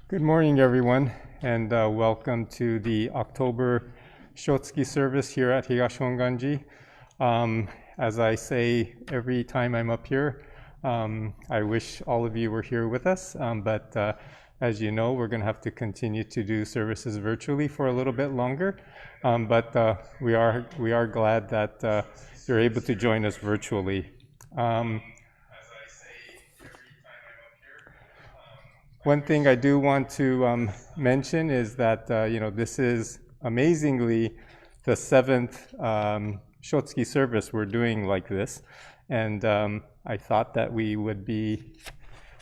Good morning, everyone, and welcome to the October Shotsuki service here at Higashi Honganji. As I say every time I'm up here, I wish all of you were here with us, but as you know, we're going to have to continue to do services virtually for a little bit longer, but we are glad that you're able to join us virtually. One thing I do want to mention is that this is amazingly the 7th Shotsuki service we're doing like this, and I thought that we would be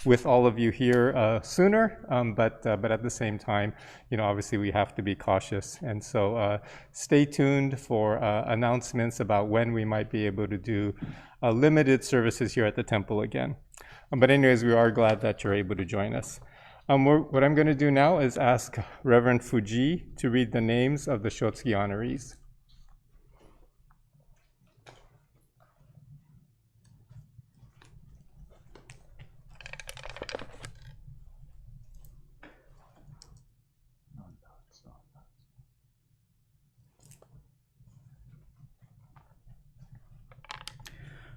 with all of you here sooner, but at the same time, obviously we have to be cautious, and so stay tuned for announcements about when we might be able to do limited services here at the temple again. But anyways, we are glad that you're able to join us. What I'm going to do now is ask Reverend Fuji to read the names of the Shotsuki honorees.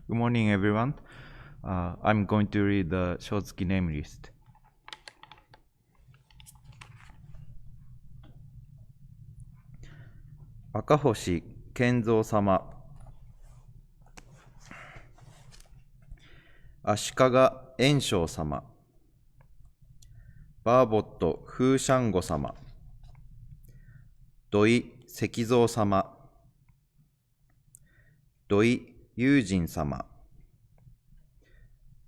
Good morning, everyone. I'm going to read the Shotsuki name list. Akahoshi Kenzo sama, Ashikaga Ensho sama, Barbot Fushango sama, Doi Sekizo sama, Doi Yujin sama,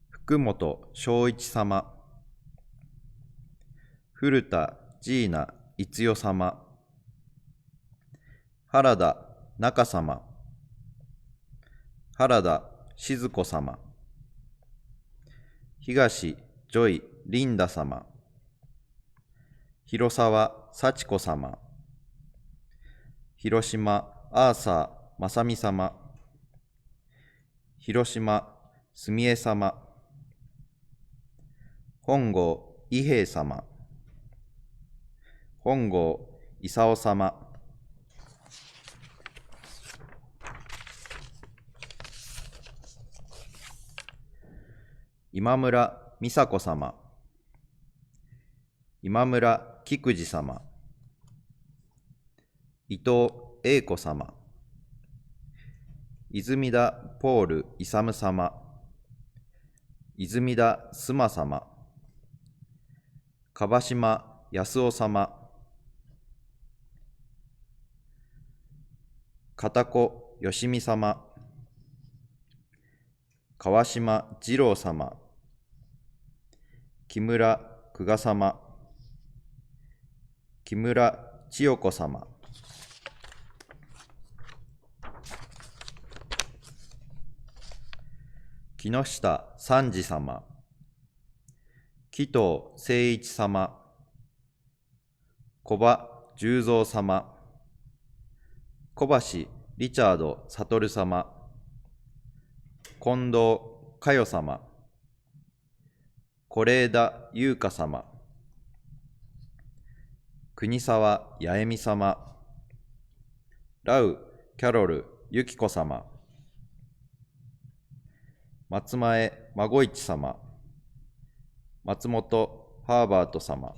Fukumoto Shoichi sama, Furuta Jina Itsuyo sama、原田中様、原田静子様、東ジョイ・リンダ様、広沢幸子様、広島アーサー正美様、広島澄江様、本郷伊平様、本郷勲様、今村美佐子様、今村菊次様、伊藤英子様、泉田ポール勇様、泉田須磨様、樺島康夫様、片子義美様、川島二郎様、木村久我様、木村千代子様、木下三次様、紀藤誠一様、小葉十三様、小橋リチャード悟様、近藤佳代様、是枝優香様、国沢八重美様、ラウ・キャロル・ユキコ様、松前孫一様、松本ハーバート様、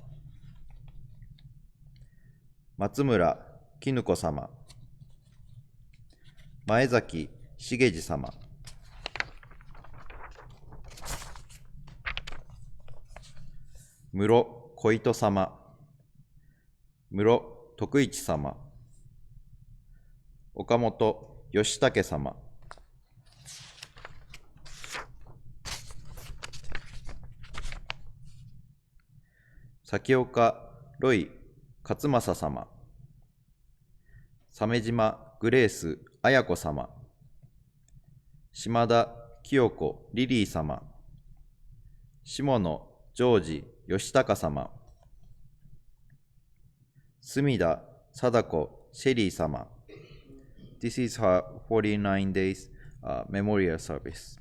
松村絹子様、前崎茂次様、室小糸様、室徳一様、岡本義武様、崎岡ロイ勝正様、鮫島グレース綾子様、島田清子リリー様、下野ジョージ義孝様、隅田貞子シェリー様。This is her 49 days memorial service.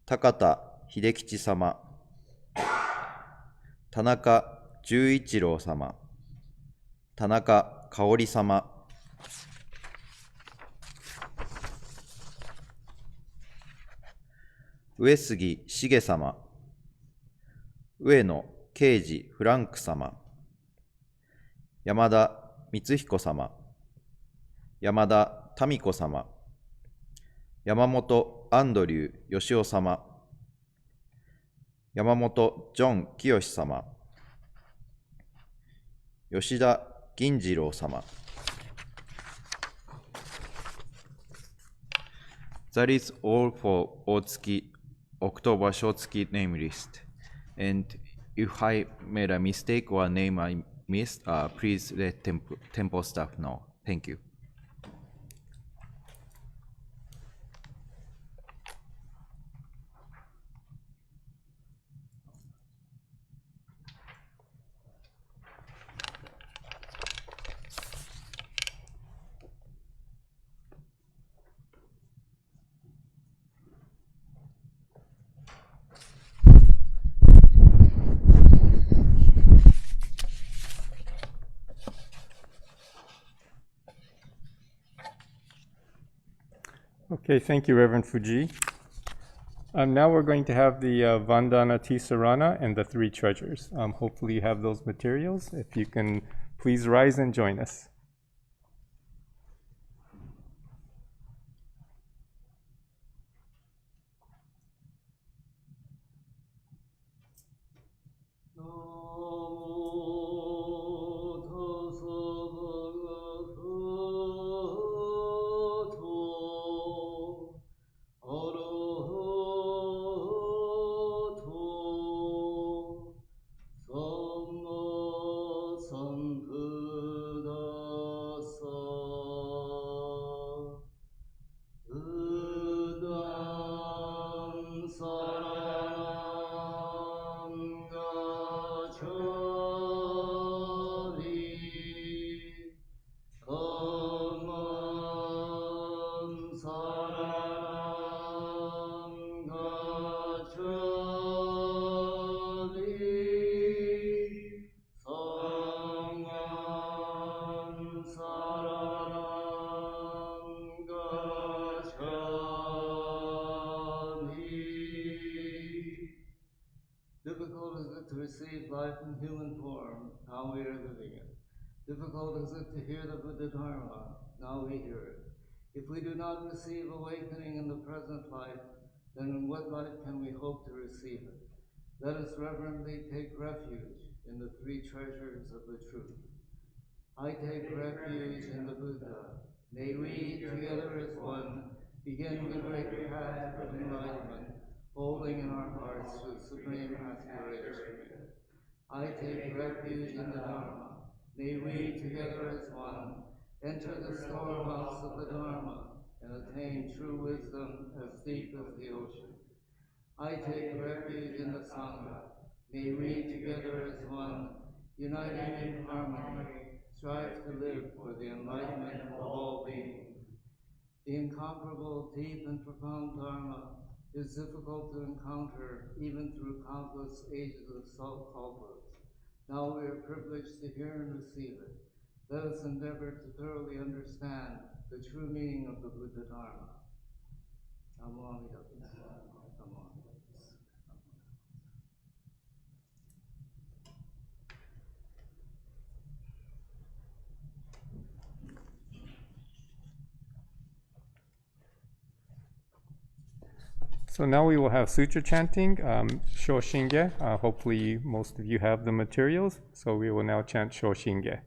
高田秀吉様、田中十一郎様、田中香織様、上杉茂様、上野啓治フランク様、山田光彦様、山田民子様、山本アンドリュー義雄様、山本ジョン清様、吉田銀次郎様。That is all for Otsuki October Shotsuki name list. And if I made a mistake or a name I missed, please let temple staff know. Thank you. Okay, thank you, Reverend Fuji. Now we're going to have the Vandana Tisarana and the three treasures. Hopefully you have those materials. If you can please rise and join us. Difficult is it to receive life in human form, now we are living it. Difficult is it to hear the Buddha Dharma, now we hear it. If we do not receive awakening in the present life, then in what life can we hope to receive it? Let us reverently take refuge in the three treasures of the truth. I take refuge in the Buddha. May we, together as one, begin the great path of enlightenment, holding in our hearts the supreme aspiration. I take refuge in the Dharma. May we, together as one, enter the storehouse of the Dharma and attain true wisdom as deep as the ocean. I take refuge in the Sangha. May we, together as one, uniting in harmony, strive to live for the enlightenment of all beings. The incomparable, deep, and profound Dharma is difficult to encounter even through countless ages of kalpas. Now we are privileged to hear and receive it. Let us endeavor to thoroughly understand the true meaning of the Buddha Dharma. Namo Amida Butsu. Namo Amida Butsu. So now we will have sutra chanting, Shoshinge. Hopefully most of you have the materials, so we will now chant Shoshinge.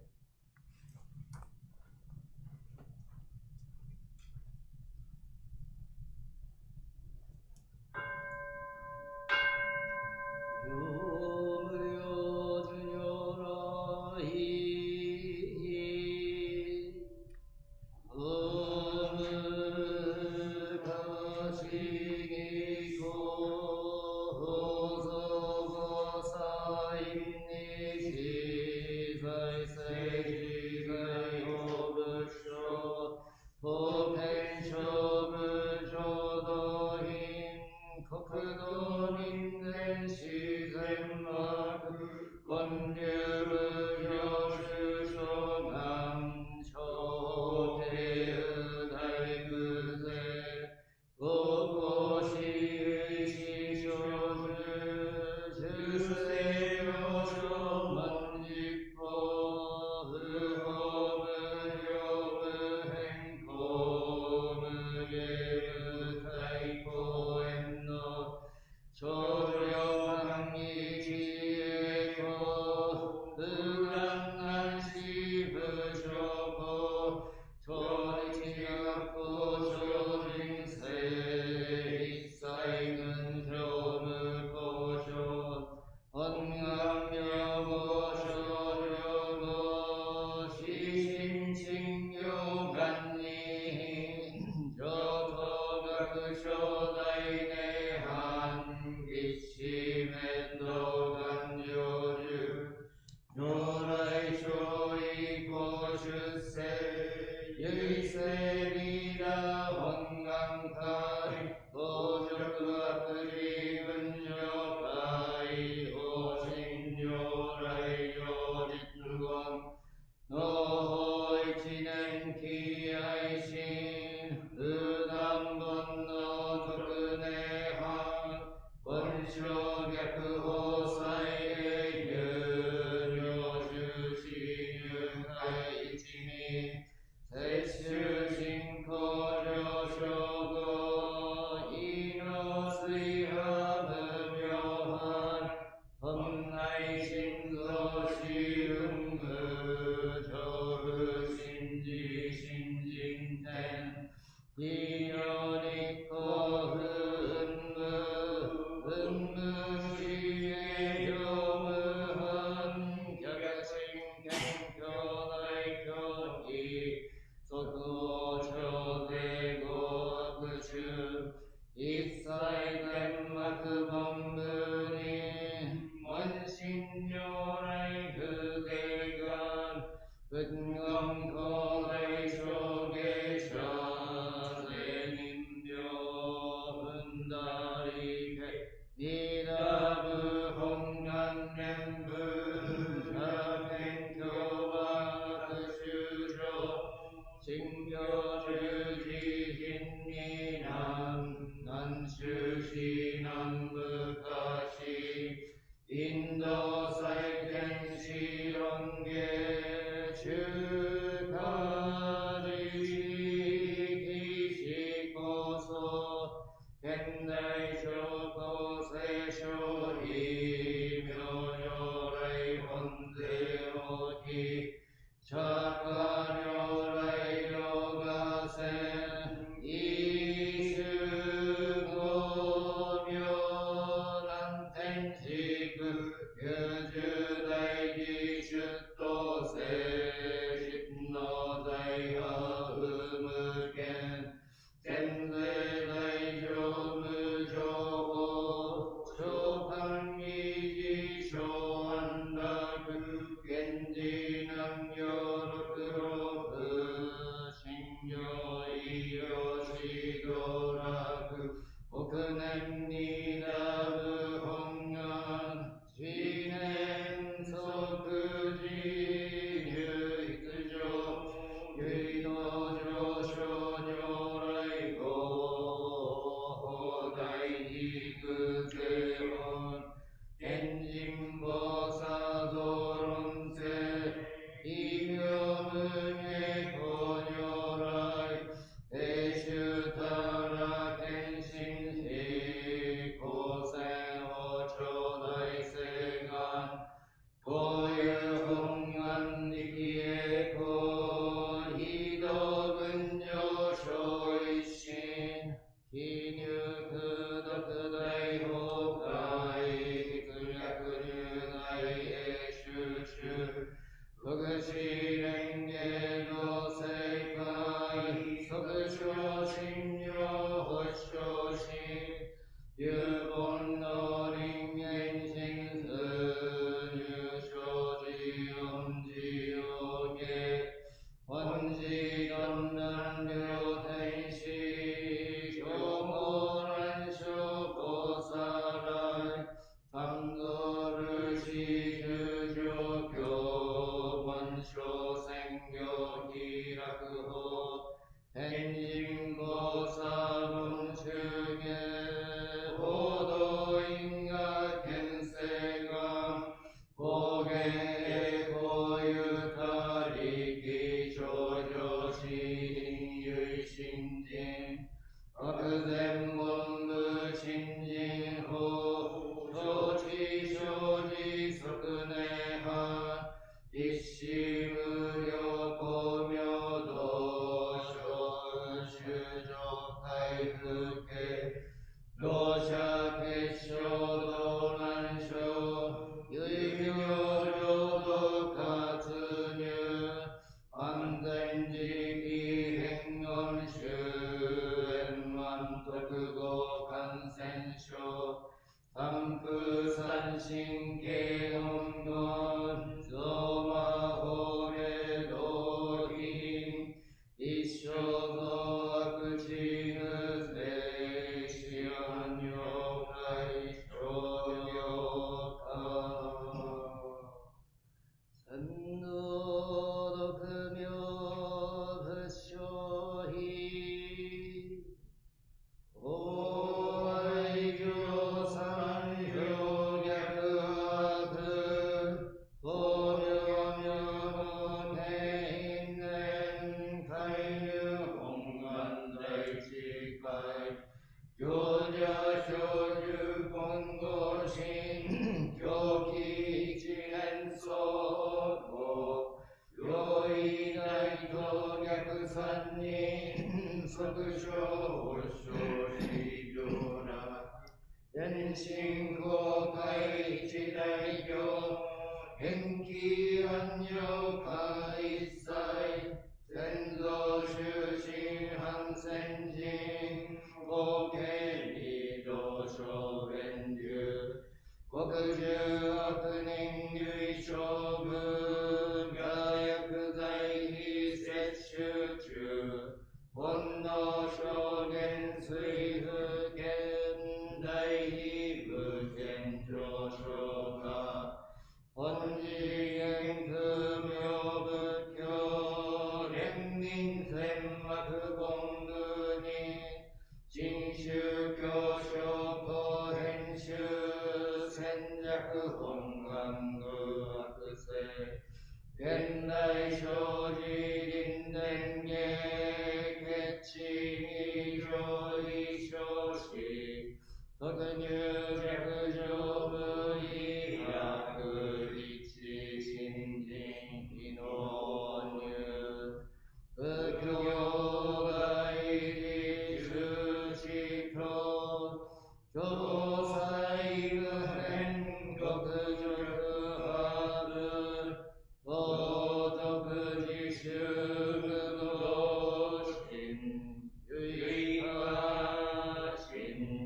来天幕本部に問診如来不定願仏言高大小芸者税人病分大理家二打部本願念部社権教和学習所信教十字品に南州市南部下市インド再建市論芸中華自治市構想現代諸公聖書非明如来本税法記釈迦如来両画線一種五妙難天竺九十大事出頭聖執の財派不無限全税大乗無情報召喚維持小安楽現時南行六六信行医療指導楽北年二打部本願四年即時入出上唯道上昇如来法大軸税本天神菩薩造論世異名無下法如来永州他ら献身非公選法頂大聖願こういう本願力栄光非道分上昇一心非入独大法界実略入内永収集国士連芸同世界即昇進領保昇進有本の人間心数入生寺恩寺王家本寺鈍難両天使小法乱小菩薩来三蔵ルシ十条教本小宣教気楽法天神菩薩論修下報道因果見世願方言栄光ゆたりき少女詩人唯心人悪善本部新人法承知生じ即年半一子無量光明道小修上回復家同社結晶道南省唯名浄土活入安全時期変言終円満特合感染症三空三神経本願増魔法名道品一生増悪知ぬ聖死安如来商業化三道独名仏性非法愛行三表逆悪法名名の天然介入本願大智慧行者小十本語心狂気一年相互用意大等逆三人即小保障市場楽天信公開一大行返帰安養化一切先祖終身反戦人合計二度悪人類処分が薬剤に摂取中本能証言水不現代非無限上昇が本次元空明仏教連民天幕本部に新宗教商工編集戦略本願部惑星現代生じ臨伝芸決地に上位昇し特入略上部医薬一新人異能入仏教外事中止と共済無変極辱ハブ道徳自主無道心唯我心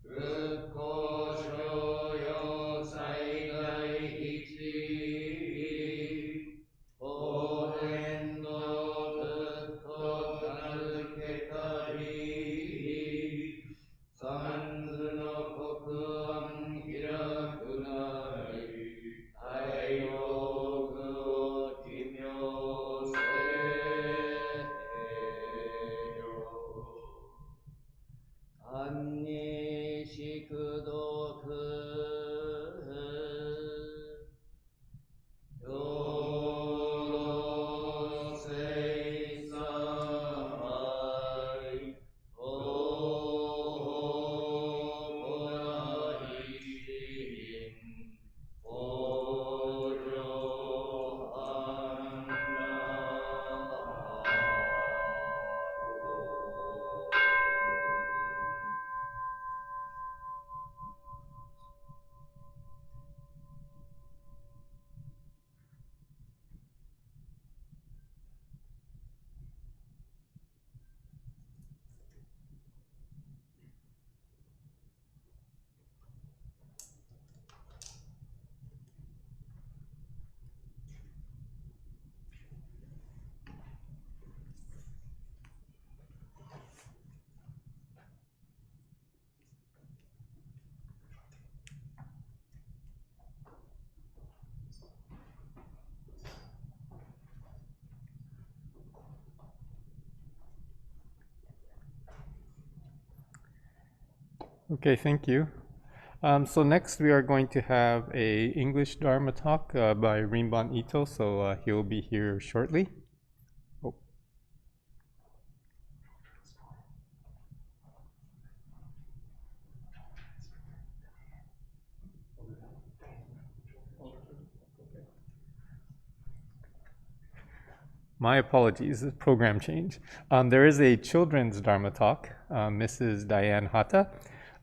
仏法所要 Okay, thank you. So next we are going to have a English Dharma talk by Rinban Ito, so he'll be here shortly. Oh. My apologies, program change. There is a children's Dharma talk. Mrs. Diane Hata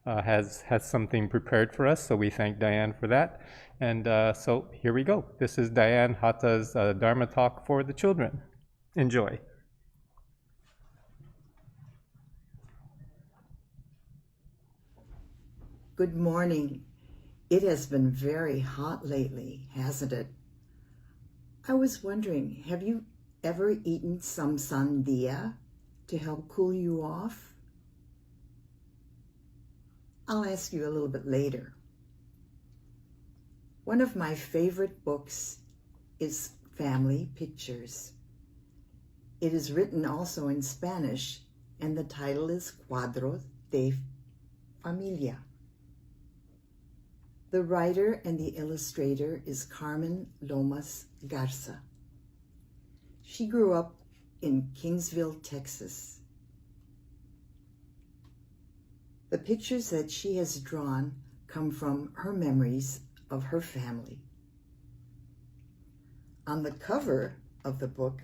has something prepared for us, so we thank Diane for that. And so here we go. This is Diane Hata's Dharma talk for the children. Enjoy. Good morning. It has been very hot lately, hasn't it? I was wondering, have you ever eaten some sandia to help cool you off? I'll ask you a little bit later. One of my favorite books is Family Pictures. It is written also in Spanish, and the title is Cuadros de Familia. The writer and the illustrator is Carmen Lomas Garza. She grew up in Kingsville, Texas. The pictures that she has drawn come from her memories of her family. On the cover of the book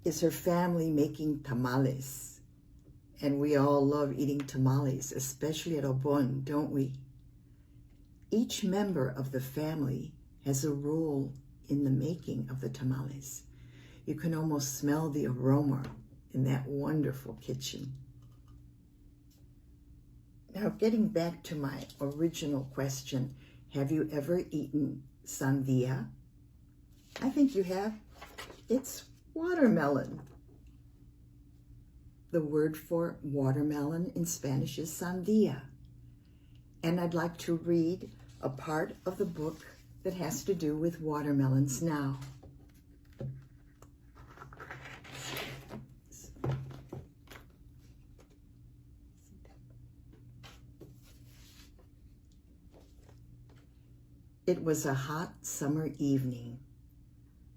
is her family making tamales. And we all love eating tamales, especially at Obon, don't we? Each member of the family has a role in the making of the tamales. You can almost smell the aroma in that wonderful kitchen. Now, getting back to my original question, have you ever eaten sandia? I think you have. It's watermelon. The word for watermelon in Spanish is sandia. And I'd like to read a part of the book that has to do with watermelons now. It was a hot summer evening.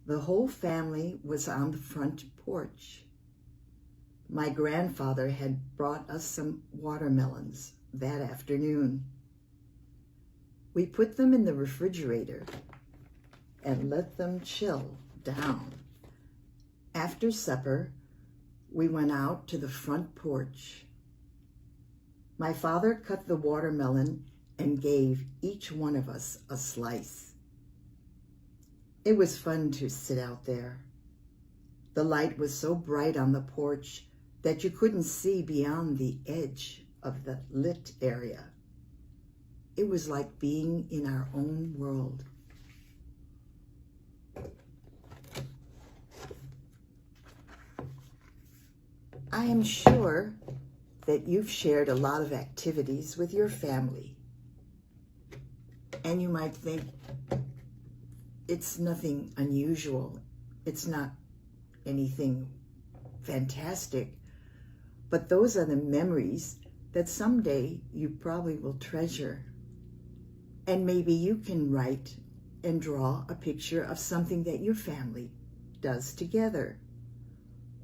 The whole family was on the front porch. My grandfather had brought us some watermelons that afternoon. We put them in the refrigerator and let them chill down. After supper, we went out to the front porch. My father cut the watermelon and gave each one of us a slice. It was fun to sit out there. The light was so bright on the porch that you couldn't see beyond the edge of the lit area. It was like being in our own world. I am sure that you've shared a lot of activities with your family. And you might think, it's nothing unusual. It's not anything fantastic. But those are the memories that someday you probably will treasure. And maybe you can write and draw a picture of something that your family does together.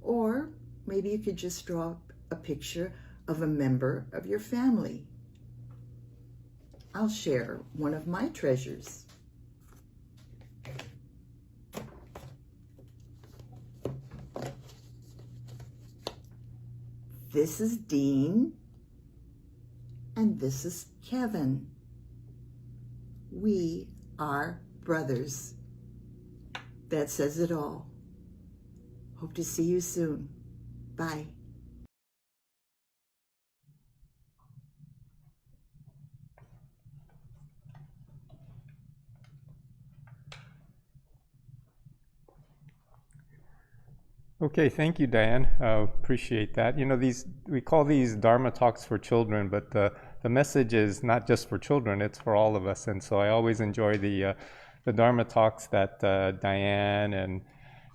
Or maybe you could just draw a picture of a member of your family. I'll share one of my treasures. This is Dean, and this is Kevin. We are brothers. That says it all. Hope to see you soon. Bye. Okay, thank you, Diane. Appreciate that. You know, we call these Dharma talks for children, but the message is not just for children, it's for all of us. And so I always enjoy the Dharma talks that Diane and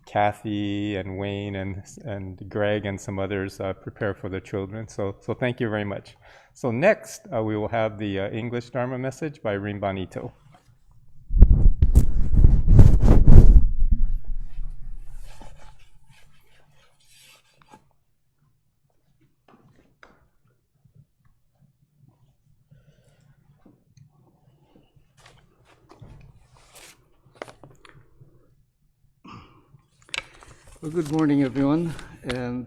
Kathy and Wayne and Greg and some others prepare for the children. So thank you very much. So next, we will have the English Dharma message by Rinban Ito. Well, good morning, everyone, and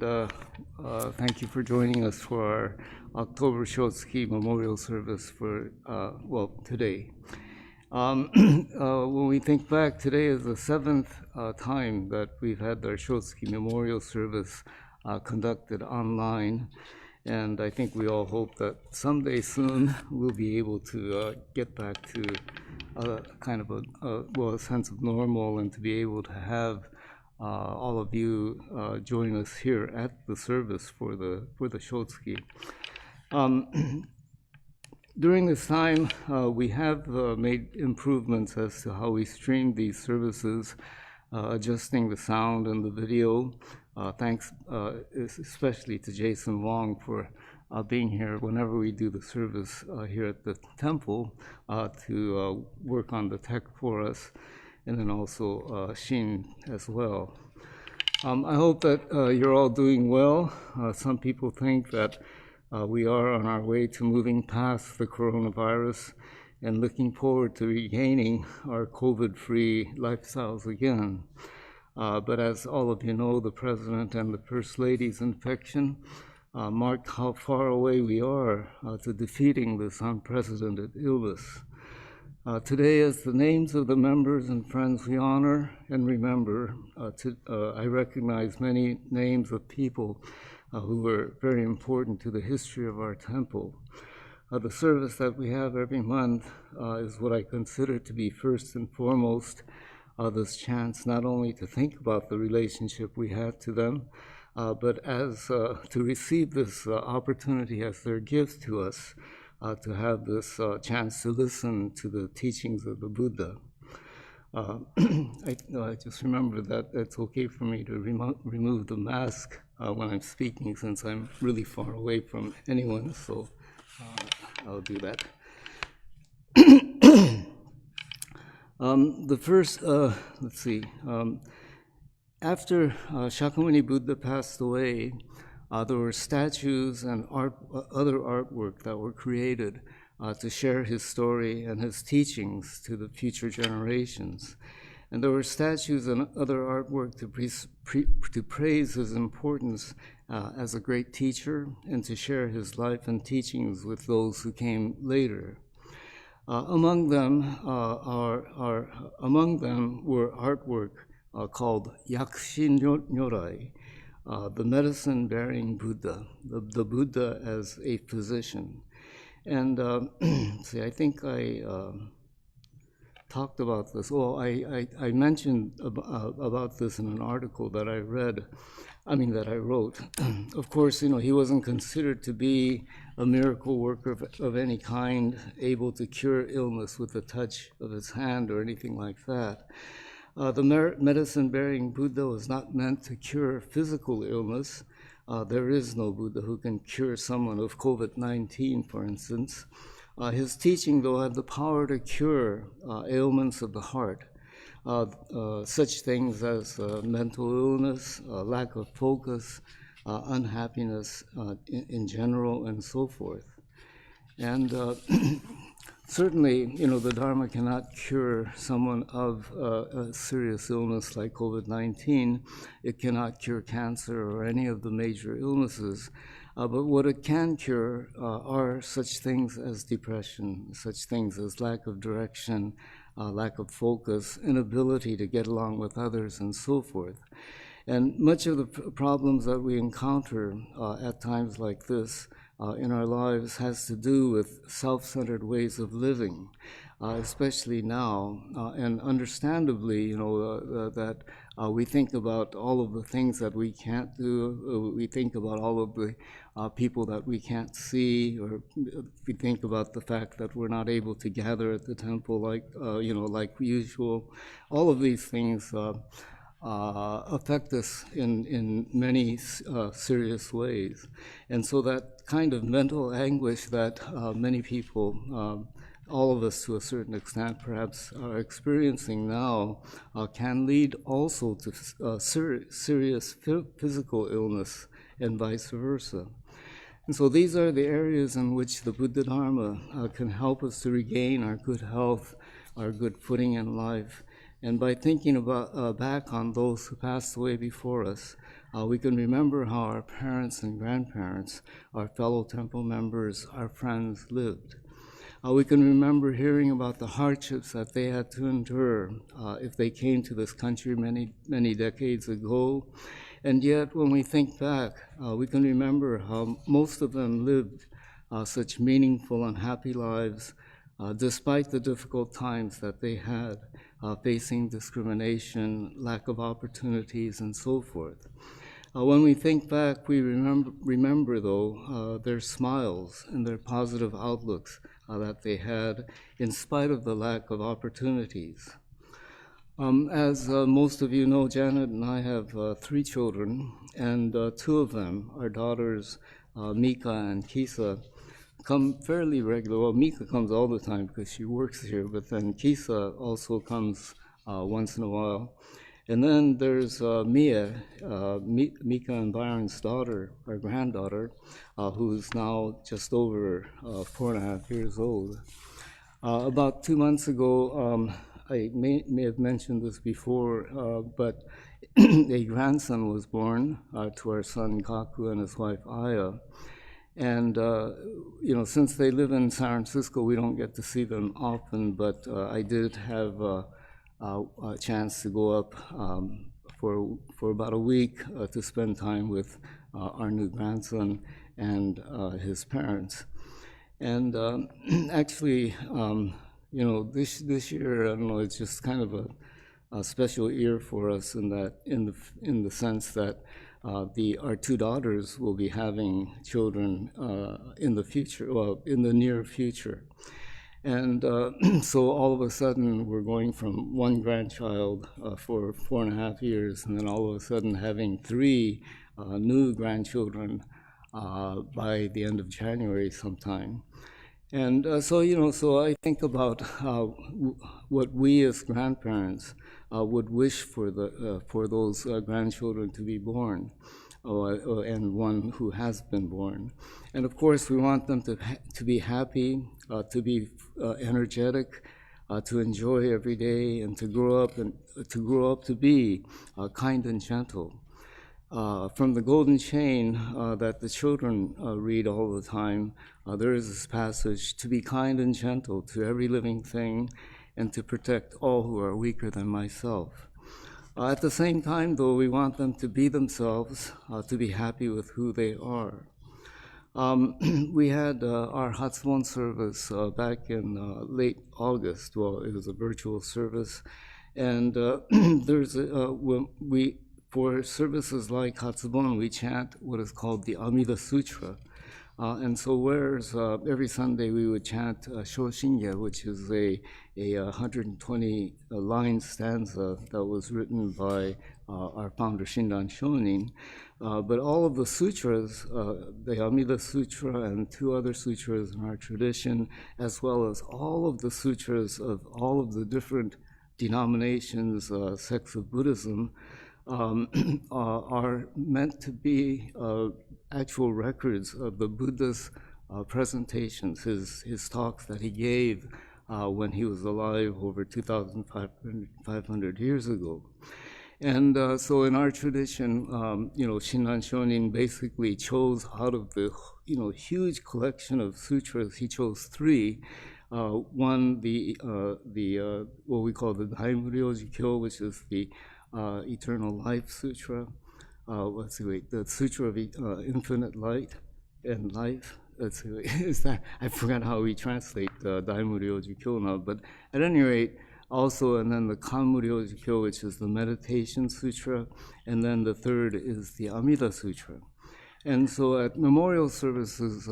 thank you for joining us for our October Shotsuki Memorial Service for, today. When we think back, today is the seventh time that we've had our Shotsuki Memorial Service conducted online, and I think we all hope that someday soon we'll be able to get back to kind of a sense of normal and to be able to have all of you join us here at the service for the Shotsuki. During this time, we have made improvements as to how we stream these services, adjusting the sound and the video. Thanks especially to Jason Wong for being here whenever we do the service here at the temple to work on the tech for us, and then also Shin as well. I hope that you're all doing well. Some people think that we are on our way to moving past the coronavirus and looking forward to regaining our COVID-free lifestyles again. But as all of you know, the President and the First Lady's infection marked how far away we are to defeating this unprecedented illness. Today, as the names of the members and friends we honor and remember, I recognize many names of people who were very important to the history of our temple. The service that we have every month is what I consider to be first and foremost this chance not only to think about the relationship we had to them, but as to receive this opportunity as their gift to us, to have this chance to listen to the teachings of the Buddha. I just remember that it's okay for me to remove the mask when I'm speaking, since I'm really far away from anyone, so I'll do that. The first, let's see, after Shakyamuni Buddha passed away, there were statues and other artwork that were created to share his story and his teachings to the future generations. And there were statues and other artwork to praise his importance as a great teacher and to share his life and teachings with those who came later. Among them were artwork called Yakushi Nyorai, the medicine-bearing Buddha, the Buddha as a physician. And see, I think I talked about this. Well, I mentioned about this in an article that I wrote. Of course, he wasn't considered to be a miracle worker of any kind, able to cure illness with the touch of his hand or anything like that. The medicine-bearing Buddha was not meant to cure physical illness. There is no Buddha who can cure someone of COVID-19, for instance. His teaching, though, had the power to cure ailments of the heart, such things as mental illness, lack of focus, unhappiness in general, and so forth. And certainly, the Dharma cannot cure someone of a serious illness like COVID-19. It cannot cure cancer or any of the major illnesses. But what it can cure are such things as depression, such things as lack of direction, lack of focus, inability to get along with others, and so forth. And much of the problems that we encounter at times like this in our lives has to do with self-centered ways of living, especially now. And understandably, that we think about all of the things that we can't do. We think about all of the people that we can't see, or we think about the fact that we're not able to gather at the temple like usual. All of these things affect us in many serious ways. And so that kind of mental anguish that many people, all of us to a certain extent perhaps, are experiencing now can lead also to serious physical illness and vice versa. And so these are the areas in which the Buddha Dharma can help us to regain our good health, our good footing in life. And by thinking about back on those who passed away before us, we can remember how our parents and grandparents, our fellow temple members, our friends lived. We can remember hearing about the hardships that they had to endure if they came to this country many decades ago. And yet, when we think back, we can remember how most of them lived such meaningful and happy lives despite the difficult times that they had, facing discrimination, lack of opportunities, and so forth. When we think back, we remember though, their smiles and their positive outlooks that they had in spite of the lack of opportunities. As most of you know, Janet and I have 3 children, and 2 of them, our daughters, Mika and Kisa, come fairly regular. Well, Mika comes all the time because she works here, but then Kisa also comes once in a while. And then there's Mia, Mika and Byron's daughter, our granddaughter, who's now just over 4.5 years old. About 2 months ago, I may have mentioned this before, but a grandson was born to our son Kaku and his wife Aya. And, since they live in San Francisco, we don't get to see them often, but I did have a chance to go up for about a week to spend time with our new grandson and his parents. And actually, this year, I don't know, it's just kind of a special year for us in the sense that our 2 daughters will be having children in the future, well, in the near future. And so all of a sudden, we're going from 1 grandchild for 4.5 years, and then all of a sudden having 3 new grandchildren by the end of January sometime. And so I think about what we as grandparents would wish for those grandchildren to be born, and one who has been born. And of course, we want them to be happy, to be energetic, to enjoy every day, and to grow up to be kind and gentle. From the Golden Chain that the children read all the time, there is this passage, to be kind and gentle to every living thing, and to protect all who are weaker than myself. At the same time, though, we want them to be themselves, to be happy with who they are. We had our Hatsubon service back in late August. Well, it was a virtual service, and for services like Hatsubon, we chant what is called the Amida Sutra. And so whereas every Sunday we would chant Shoshinge, which is a 120-line stanza that was written by our founder Shinran Shonin, but all of the sutras, the Amida Sutra and 2 other sutras in our tradition, as well as all of the sutras of all of the different denominations, sects of Buddhism, are meant to be actual records of the Buddha's presentations, his talks that he gave when he was alive over 2,500 years ago. And so in our tradition, Shinran Shonin basically chose out of the huge collection of sutras, he chose 3. One, what we call the Daimuryo-jikyo, which is the Eternal Life Sutra. The Sutra of Infinite Light and Life. I forgot how we translate Daimuryo-jikyo now, but at any rate, also, and then the Kanmuryo-jikyo, which is the Meditation Sutra, and then the 3rd is the Amida Sutra. And so at memorial services,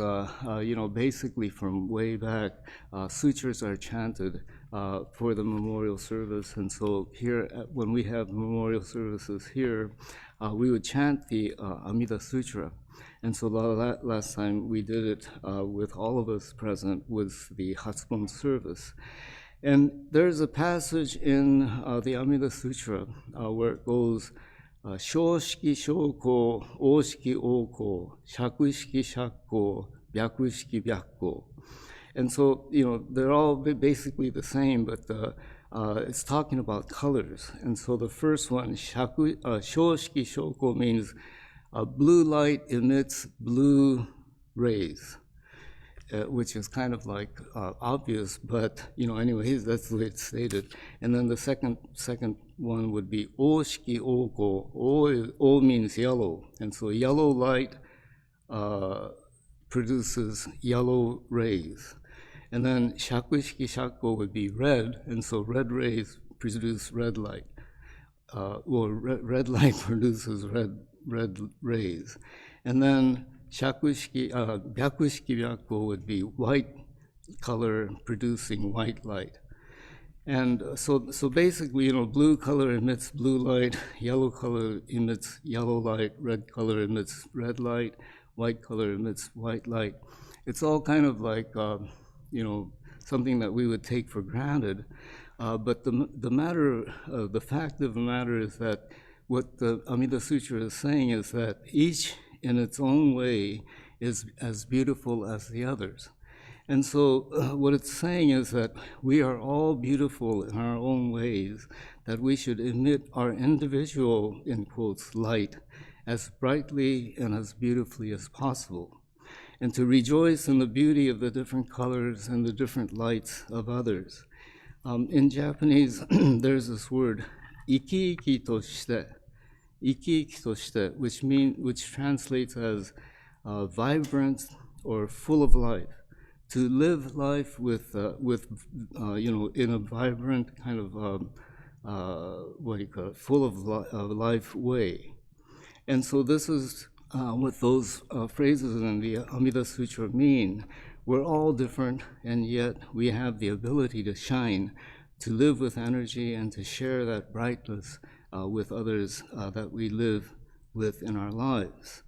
basically from way back, sutras are chanted for the memorial service. And so here, when we have memorial services here, we would chant the Amida Sutra. And so last time we did it with all of us present was the Hatsubon service. And there's a passage in the Amida Sutra where it goes, Shoshiki shoko, oshiki oko, shakushiki shakko, byakushiki byakko. And so, they're all basically the same, but it's talking about colors. And so the first one, shoshiki shoko, means blue light emits blue rays, which is kind of like obvious, but anyways, that's the way it's stated. And then the second one would be oshiki oko. O means yellow, and so yellow light produces yellow rays. And then shakushiki shakko would be red, and so red rays produce red light. Red light produces red rays. And then byakushiki byakko would be white color producing white light. And so basically, blue color emits blue light, yellow color emits yellow light, red color emits red light, white color emits white light. It's all kind of like something that we would take for granted. But the fact of the matter is that what the Amida Sutra is saying is that each in its own way is as beautiful as the others. And so what it's saying is that we are all beautiful in our own ways, that we should emit our individual, in quotes, light as brightly and as beautifully as possible, and to rejoice in the beauty of the different colors and the different lights of others. In Japanese, there's this word, iki-iki to shite, which translates as vibrant or full of life. To live life with in a vibrant kind of full of life way. And so this is what those phrases in the Amida Sutra mean. We're all different, and yet we have the ability to shine, to live with energy, and to share that brightness with others that we live with in our lives.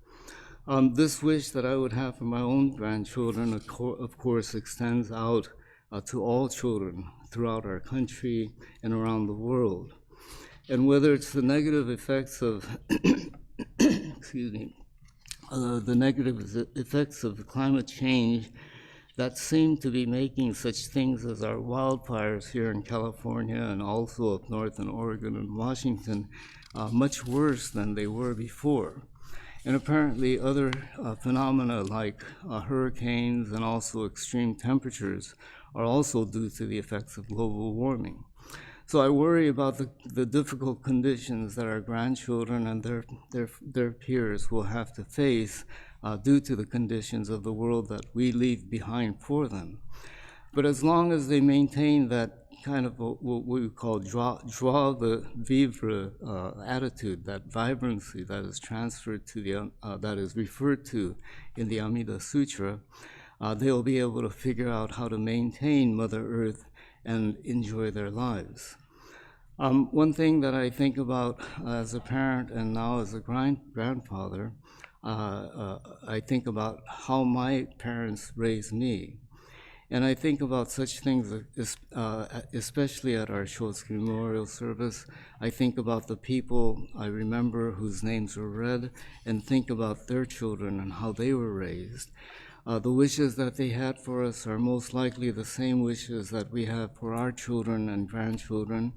This wish that I would have for my own grandchildren, of course, extends out to all children throughout our country and around the world. And whether it's the negative effects of, the negative effects of climate change that seem to be making such things as our wildfires here in California and also up north in Oregon and Washington much worse than they were before. And apparently other phenomena like hurricanes and also extreme temperatures are also due to the effects of global warming. So I worry about the difficult conditions that our grandchildren and their peers will have to face due to the conditions of the world that we leave behind for them. But as long as they maintain that kind of what we call joie de vivre attitude, that vibrancy that is transferred to that is referred to in the Amida Sutra, they'll be able to figure out how to maintain Mother Earth and enjoy their lives. One thing that I think about as a parent and now as a grandfather, I think about how my parents raised me. And I think about such things, especially at our Shotsuki Memorial Service. I think about the people I remember whose names were read and think about their children and how they were raised. The wishes that they had for us are most likely the same wishes that we have for our children and grandchildren.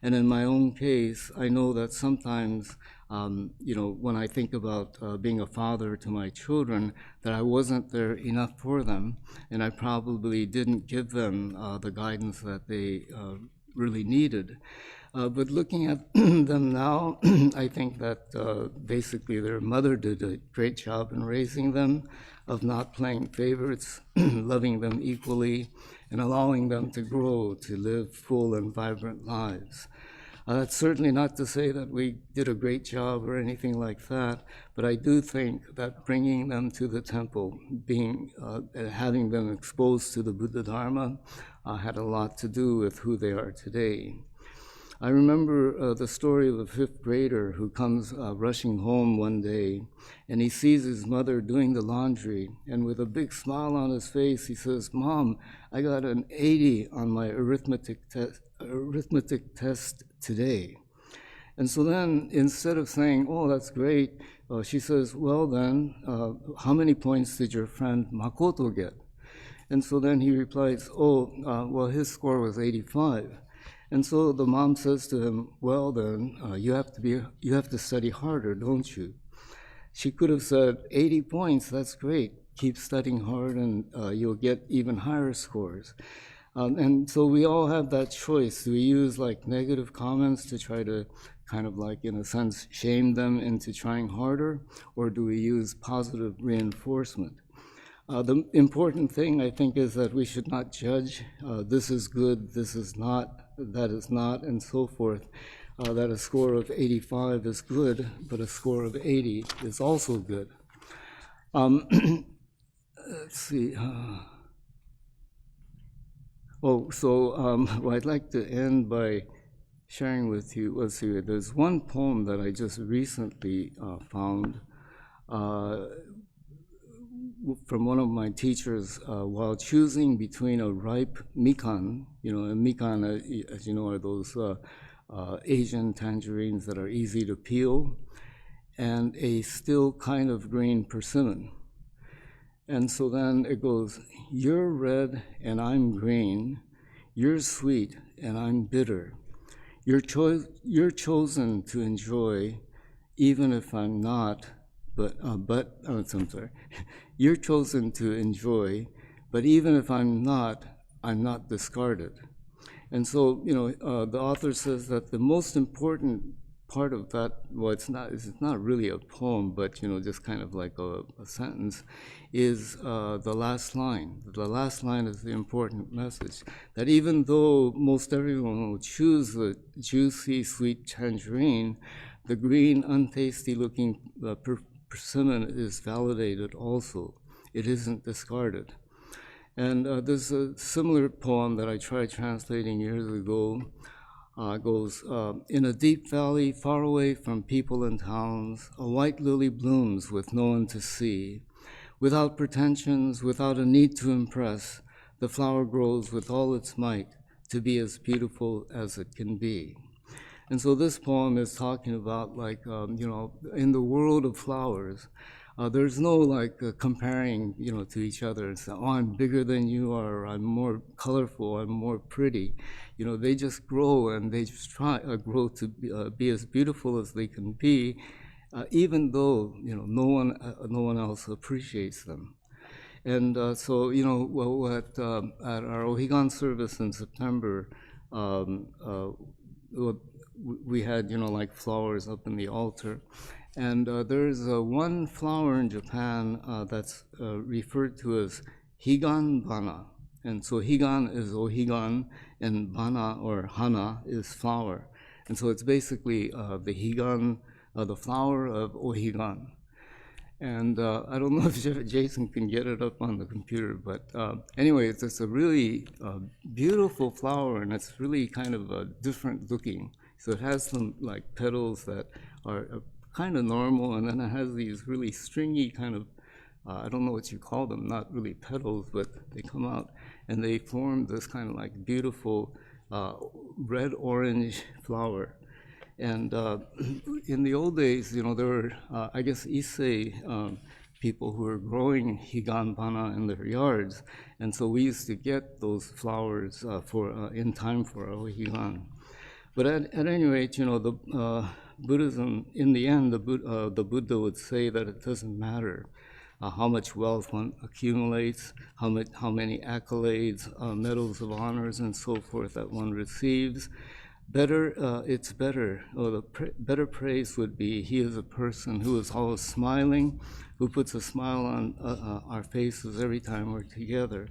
And in my own case, I know that sometimes, when I think about being a father to my children, that I wasn't there enough for them, and I probably didn't give them the guidance that they really needed. But looking at them now, I think that basically their mother did a great job in raising them, of not playing favorites, loving them equally, and allowing them to grow, to live full and vibrant lives. That's certainly not to say that we did a great job or anything like that, but I do think that bringing them to the temple, having them exposed to the Buddha Dharma, had a lot to do with who they are today. I remember the story of a fifth grader who comes rushing home one day, and he sees his mother doing the laundry, and with a big smile on his face, he says, "Mom, I got an 80 on my arithmetic test today." And so then, instead of saying, "Oh, that's great," she says, "Well then, how many points did your friend Makoto get?" And so then he replies, "Oh, well, his score was 85. And so the mom says to him, "Well then, you have to study harder, don't you?" She could have said, 80 points, that's great. Keep studying hard and you'll get even higher scores. And so we all have that choice. Do we use like negative comments to try to kind of like, in a sense, shame them into trying harder? Or do we use positive reinforcement? The important thing, I think, is that we should not judge, this is good, this is not, that is not, and so forth. That a score of 85 is good, but a score of 80 is also good. Let's see. Well, I'd like to end by sharing with you, let's see, there's one poem that I just recently found from one of my teachers while choosing between a ripe mikan, and mikan, as you know, are those Asian tangerines that are easy to peel, and a still kind of green persimmon. And so then it goes, "You're red and I'm green, you're sweet and I'm bitter. You're chosen to enjoy, even if I'm not, I'm sorry. You're chosen to enjoy, but even if I'm not discarded." And so, the author says that the most important part of that, well, it's not really a poem, but, just kind of like a sentence, is the last line. The last line is the important message, that even though most everyone will choose the juicy, sweet tangerine, the green, untasty-looking persimmon is validated also. It isn't discarded. And there's a similar poem that I tried translating years ago. Goes, "In a deep valley far away from people and towns, a white lily blooms with no one to see. Without pretensions, without a need to impress, the flower grows with all its might to be as beautiful as it can be." And so this poem is talking about, like, in the world of flowers, there's no like comparing, to each other and say, "Oh, I'm bigger than you are, or I'm more colorful, I'm more pretty." They just grow and they just grow to be as beautiful as they can be, even though, no one else appreciates them. And so, at our Ohigan service in September, we had, like flowers up in the altar. And there's one flower in Japan that's referred to as Higan Bana. And so Higan is Ohigan, and Bana or Hana is flower. And so it's basically the Higan, the flower of Ohigan. And I don't know if Jason can get it up on the computer, but anyway, it's a really beautiful flower, and it's really kind of different looking. So it has some like petals that are kind of normal, and then it has these really stringy kind of, I don't know what you call them, not really petals, but they come out and they form this kind of like beautiful red-orange flower. And in the old days, there were, I guess, Issei people who were growing Higan Bana in their yards, and so we used to get those flowers in time for our Higan. But at any rate, the Buddhism, in the end, the Buddha would say that it doesn't matter how much wealth one accumulates, how many accolades, medals of honors, and so forth that one receives. It's better, or the better praise would be, he is a person who is always smiling, who puts a smile on our faces every time we're together.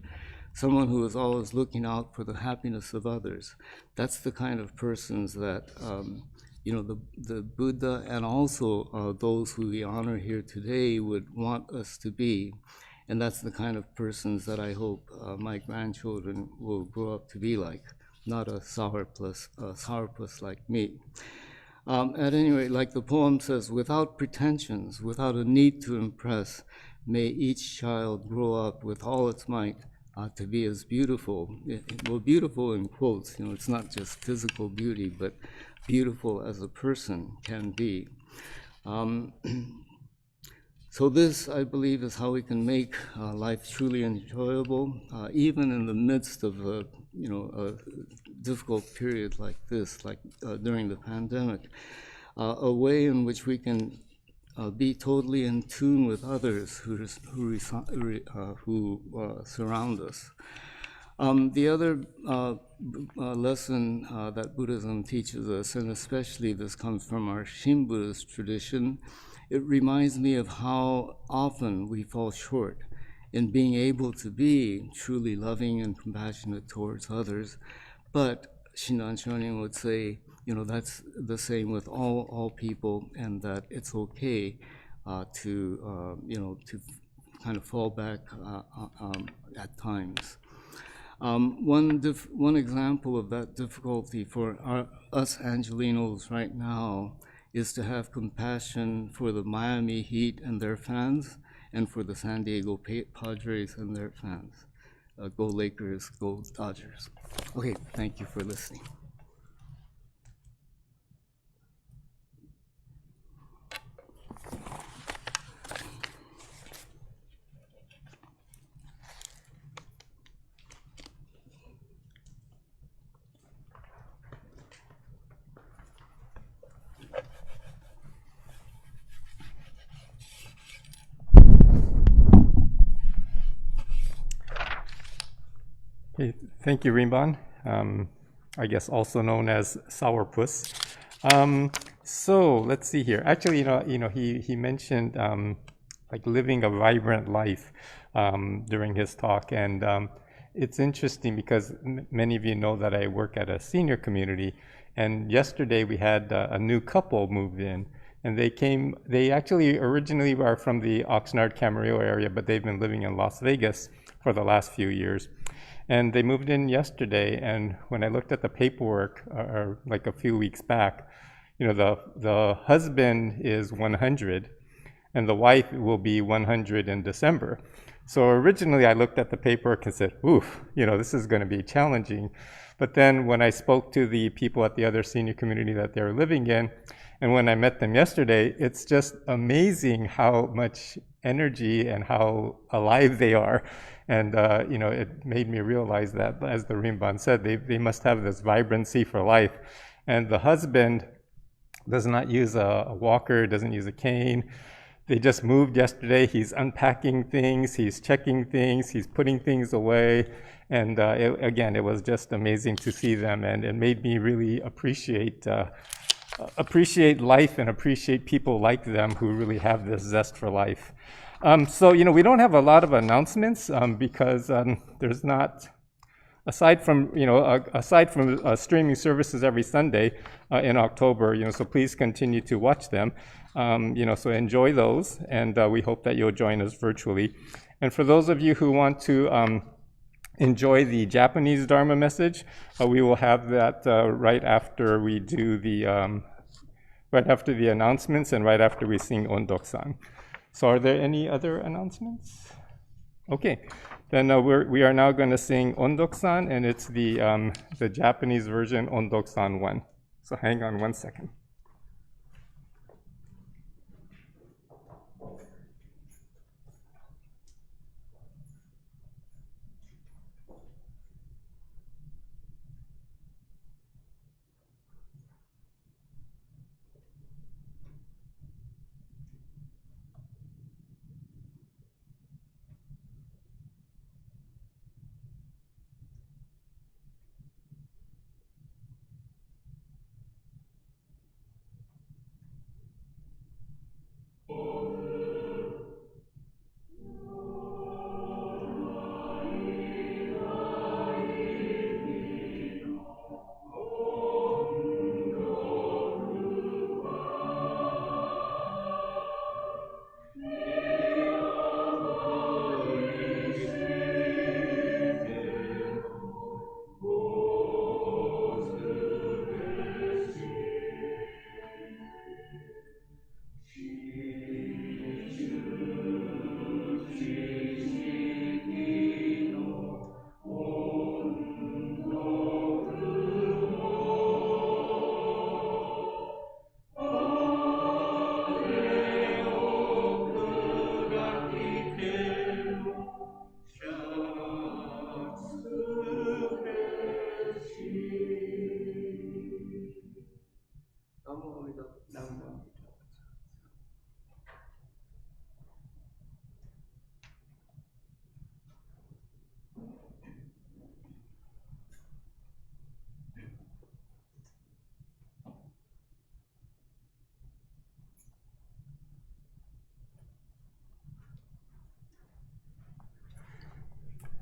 Someone who is always looking out for the happiness of others. That's the kind of persons that, the Buddha and also those who we honor here today would want us to be. And that's the kind of persons that I hope my grandchildren will grow up to be like, not a sourpuss like me. At any rate, like the poem says, without pretensions, without a need to impress, may each child grow up with all its might to be as beautiful. Well, beautiful in quotes, it's not just physical beauty, but beautiful as a person can be. So this, I believe, is how we can make life truly enjoyable, even in the midst of a difficult period like this, like during the pandemic. A way in which we can be totally in tune with others who surround us. The other lesson that Buddhism teaches us, and especially this comes from our Shin Buddhist tradition, it reminds me of how often we fall short in being able to be truly loving and compassionate towards others. But Shinran Shonin would say, that's the same with all people, and that it's okay to kind of fall back at times. One example of that difficulty for us Angelinos right now is to have compassion for the Miami Heat and their fans, and for the San Diego Padres and their fans. Go Lakers, go Dodgers. Okay, thank you for listening. Okay, thank you, Rinban. I guess also known as sourpuss. So let's see here. Actually, he mentioned like living a vibrant life during his talk, and it's interesting because many of you know that I work at a senior community, and yesterday we had a new couple moved in, and they actually originally are from the Oxnard Camarillo area, but they've been living in Las Vegas for the last few years. And they moved in yesterday, and when I looked at the paperwork, like a few weeks back, the husband is 100, and the wife will be 100 in December. So originally I looked at the paperwork and said, oof, this is going to be challenging. But then when I spoke to the people at the other senior community that they were living in, and when I met them yesterday, it's just amazing how much energy and how alive they are. And it made me realize that, as the Rinban said, they must have this vibrancy for life. And the husband does not use a walker, doesn't use a cane. They just moved yesterday. He's unpacking things, he's checking things, he's putting things away. And again, it was just amazing to see them, and it made me really appreciate life and appreciate people like them who really have this zest for life. So, we don't have a lot of announcements because there's not, aside from streaming services every Sunday in October, so please continue to watch them. So enjoy those, and we hope that you'll join us virtually. And for those of you who want to enjoy the Japanese Dharma message, we will have that right after we do right after the announcements and right after we sing Ondok-san. So are there any other announcements? Okay, then we are now going to sing Ondok-san, and it's the Japanese version, Ondok-san 1. So hang on one second.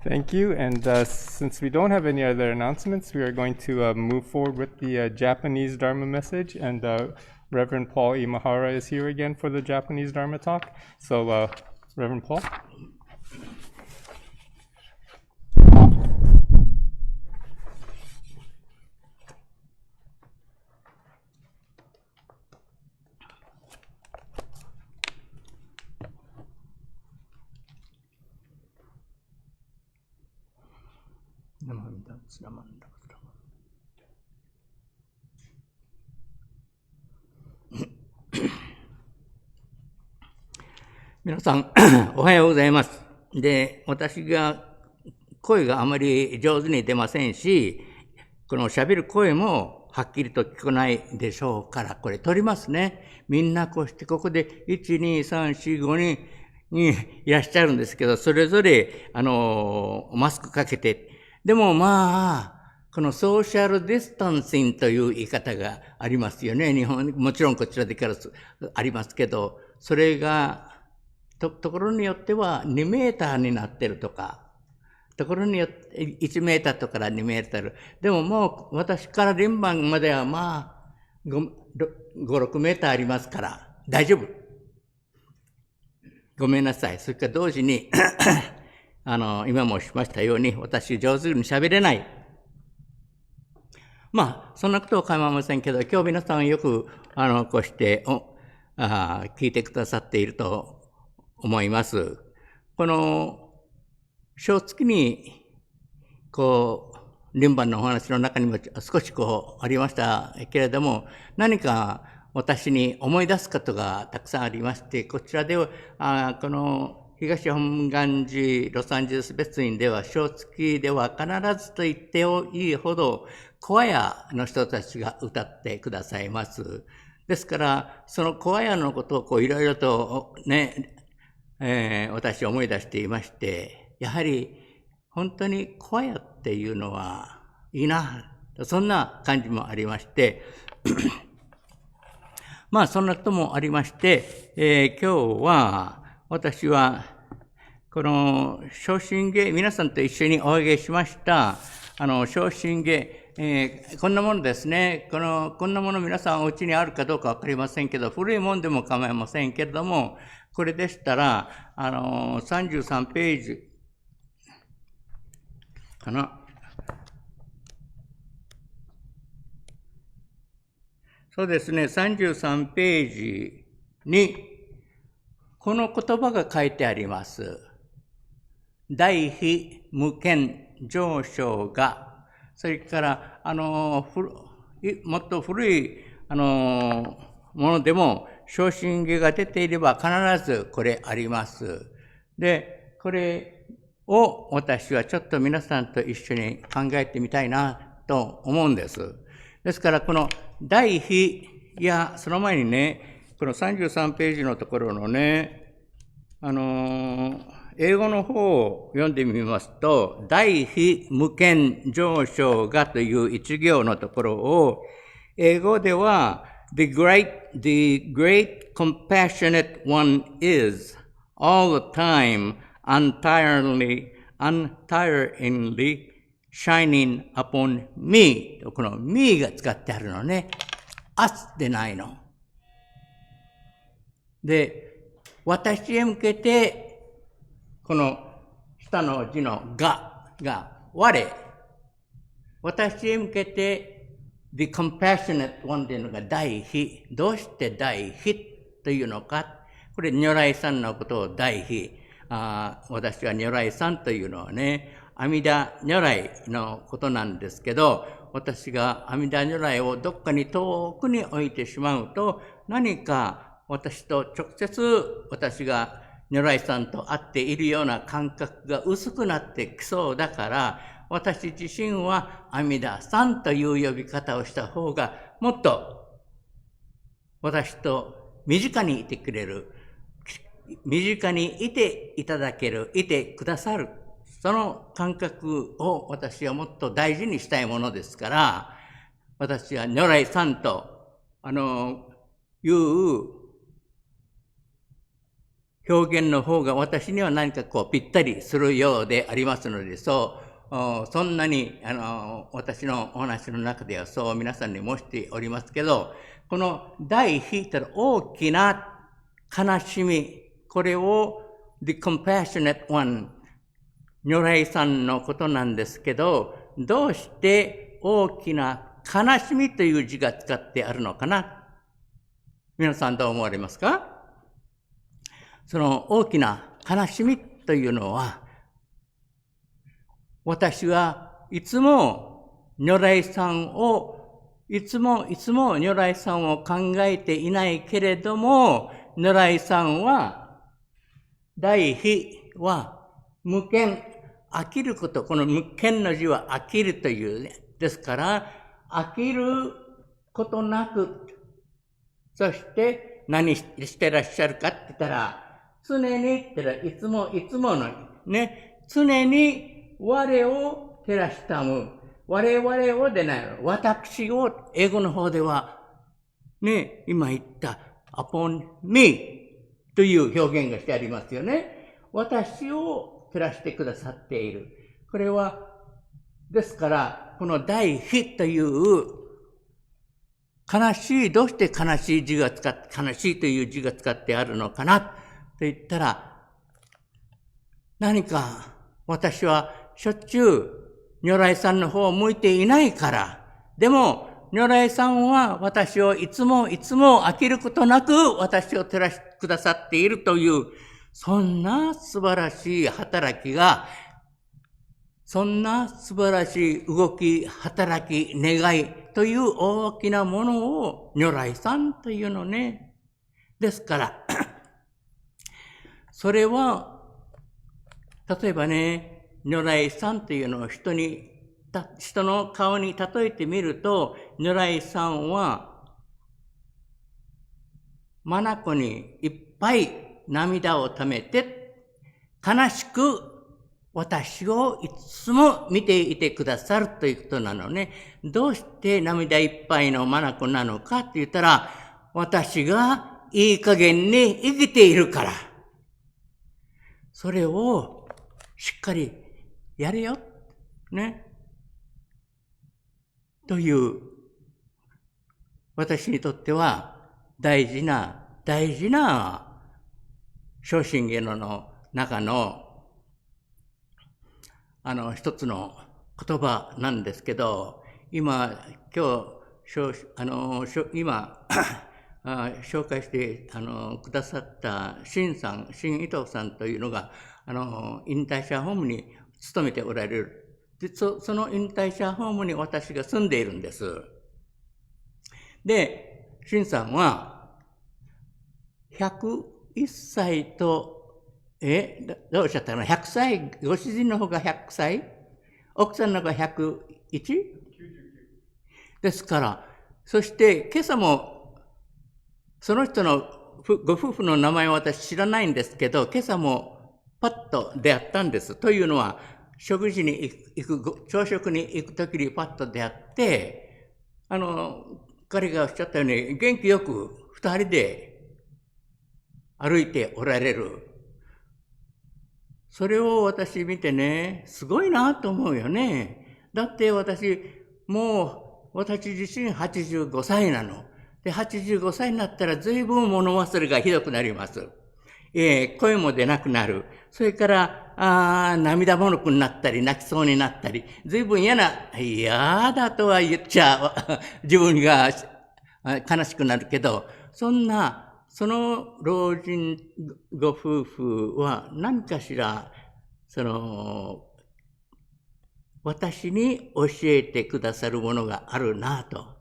Thank you. And since we don't have any other announcements, we are going to move forward with the Japanese Dharma message. And Reverend Paul Imahara is here again for the Japanese Dharma talk. So, Reverend Paul. 皆さん、おはようございます。で、私が声があまり上手に出ませんし、この喋る声もはっきりと聞こないでしょうから、これ取りますね。みんなこうしてここで1、2、3、4、5人にいらっしゃるんですけど、それぞれ、マスクかけて、でもまあ、このソーシャルディスタンシングという言い方がありますよね。日本、もちろんこちらでからありますけど、それが、ところによっては2メーターになってるとか、ところによって1メーターとから2メーター。でももう私からリンバンまではまあ5、6メーターありますから大丈夫。ごめんなさい。それから同時に、今もしましたように私上手に喋れない。まあ、そんなことは構いませんけど、今日皆さんよく、こうして聞いてくださっていると思います。この、小月に、こう、リンバンのお話の中にも少しこうありましたけれども、何か私に思い出すことがたくさんありまして、こちらでは、この東本願寺ロサンゼルス別院では、小月では必ずと言っていいほど、コアヤの人たちが歌ってくださいます。ですから、そのコアヤのことをこういろいろとね、私思い出していまして、やはり本当にコアヤっていうのはいいな、そんな感じもありまして、まあそんなこともありまして、今日は私はこの昇進芸、皆さんと一緒にお上げしました昇進芸、こんなものですね。こんなもの皆さんお家にあるかどうかわかりませんけど、古いもんでも構いませんけれども、これでしたら、33ページかな。そうですね、33ページに、この言葉が書いてあります。大非無権上昇が、それから、もっと古い、ものでも、昇進芸が出ていれば必ずこれあります。で、これを私はちょっと皆さんと一緒に考えてみたいなと思うんです。ですから、この第非や、その前にね、この33ページのところのね、英語の方を読んでみますと、大非無権上昇がという一行のところを、英語では、The great compassionate one is all the time untiringly shining upon me この me が使ってあるのね。us でないの。で、私へ向けて、この下の字のが、我。私へ向けて、The compassionate one というのが大非。どうして大非というのか。これ、如来さんのことを大非。私は如来さんというのはね、阿弥陀如来のことなんですけど、私が阿弥陀如来をどっかに遠くに置いてしまうと、何か私と直接私が如来さんと会っているような感覚が薄くなってきそうだから、私自身は阿弥陀さんという呼び方をした方がもっと私と身近にいてくれる、身近にいていただける、いてくださる、その感覚を私はもっと大事にしたいものですから、私は如来さんという表現の方が私には何かぴったりするようでありますので、そんなに、私のお話の中ではそう皆さんに申しておりますけど、この第一という大きな悲しみ、これを The Compassionate One、如来さんのことなんですけど、どうして大きな悲しみという字が使ってあるのかな？皆さんどう思われますか？その大きな悲しみというのは、私はいつも如来さんを、いつも如来さんを考えていないけれども、如来さんは、第一は無権、飽きること、この無権の字は飽きるというね。ですから、飽きることなく、そして何してらっしゃるかって言ったら、常にって言ったらいつものね、常に我を照らしたむ。我々をでない、私を、英語の方では、ね、今言った、upon me という表現がしてありますよね。私を照らしてくださっている。これは、ですから、この第一という悲しい、どうして悲しいという字が使ってあるのかなと言ったら、何か私はしょっちゅう如来さんの方を向いていないから、でも如来さんは私をいつも飽きることなく私を照らしてくださっているという、そんな素晴らしい働きが、そんな素晴らしい動き、働き、願いという大きなものを如来さんというのね。ですから、それは、例えばね、如来さんというのを人の顔に例えてみると、如来さんは、眼にいっぱい涙をためて、悲しく私をいつも見ていてくださるということなのね。どうして涙いっぱいの眼なのかって言ったら、私がいい加減に生きているから。それをしっかりやれよ。ね。という、私にとっては大事な昇進言の中の一つの言葉なんですけど、今紹介してくださったシンイトさんというのが引退者ホームに勤めておられる。でその引退者ホームに私が住んでいるんです。で、シンさんは101歳とどうおっしゃったの ?100 歳、ご主人の方が100歳、奥さんの方が 101？ ですから、そして今朝も、その人のご夫婦の名前は私知らないんですけど、今朝もパッと出会ったんです。というのは、食事に朝食に行くときにパッと出会って、彼がおっしゃったように、元気よく二人で歩いておられる。それを私見てね、すごいなと思うよね。だって私自身85歳なの。で、85歳になったら随分物忘れがひどくなります。声も出なくなる。それから、涙もろくなったり、泣きそうになったり、随分嫌だとは言っちゃ、自分が悲しくなるけど、その老人ご夫婦は何かしら、私に教えてくださるものがあるなと。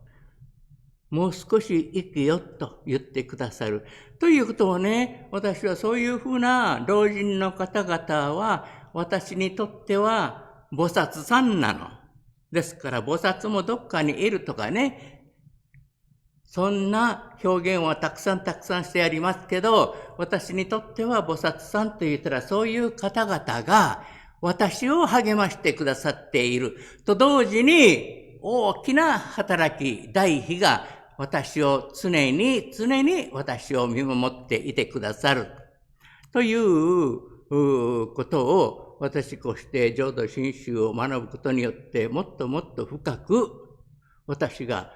もう少し生きよと言ってくださる。ということをね、私はそういうふうな老人の方々は、私にとっては菩薩さんなの。ですから菩薩もどっかにいるとかね、そんな表現はたくさんしてありますけど、私にとっては菩薩さんと言ったらそういう方々が私を励ましてくださっていると同時に大きな働き、大悲が私を常に私を見守っていてくださる。ということを私こうして浄土真宗を学ぶことによってもっともっと深く私ら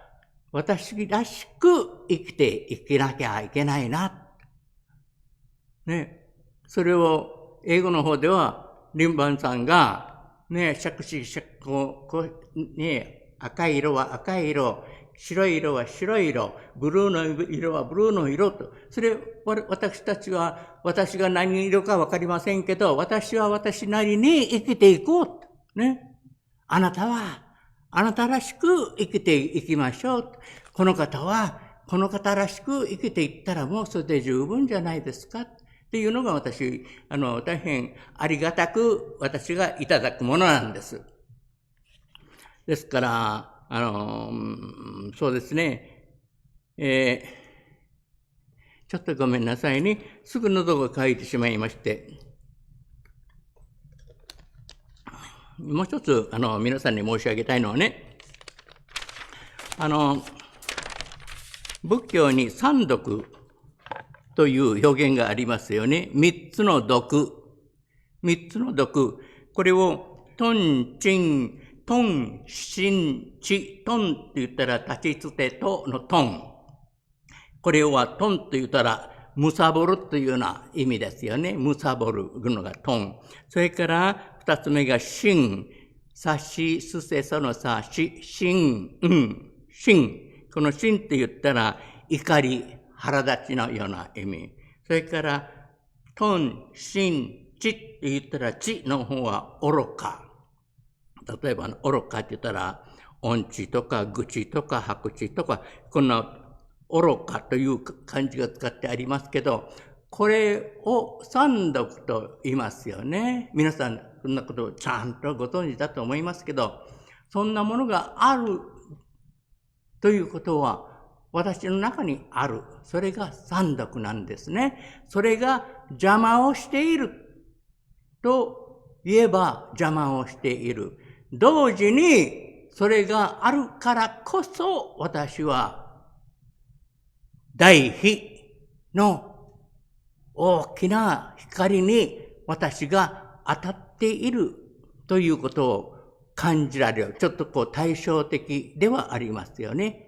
しく生きていけなきゃいけないな。ね。それを英語の方ではリンバンさんがね、赤い色は赤い色、白い色は白い色、ブルーの色はブルーの色と。それ、私たちは、私が何色かわかりませんけど、私は私なりに生きていこうと。ね。あなたは、あなたらしく生きていきましょう。この方は、この方らしく生きていったらもうそれで十分じゃないですか。っていうのが私、大変ありがたく私がいただくものなんです。ですから、そうですね、ちょっとごめんなさいね。すぐ喉が渇いてしまいまして。もう一つ、皆さんに申し上げたいのはね、仏教に三毒という表現がありますよね。三つの毒。三つの毒。これを、トン、チン、トン、シン、チ、トンって言ったら、立ちつてとのトン。これはトンと言ったら、むさぼるというような意味ですよね。むさぼるのがトン。それから、二つ目がシン。さし、すせそのさし、シン、シン。このシンって言ったら、怒り、腹立ちのような意味。それから、トン、シン、チって言ったら、チの方は愚か。例えば、愚かって言ったら、音痴とか愚痴とか白痴とか、こんな愚かという漢字が使ってありますけど、これを三毒と言いますよね。皆さん、そんなことをちゃんとご存知だと思いますけど、そんなものがあるということは、私の中にある。それが三毒なんですね。それが邪魔をしていると言えば邪魔をしている。同時にそれがあるからこそ私は大悲の大きな光に私が当たっているということを感じられる。ちょっと対照的ではありますよね。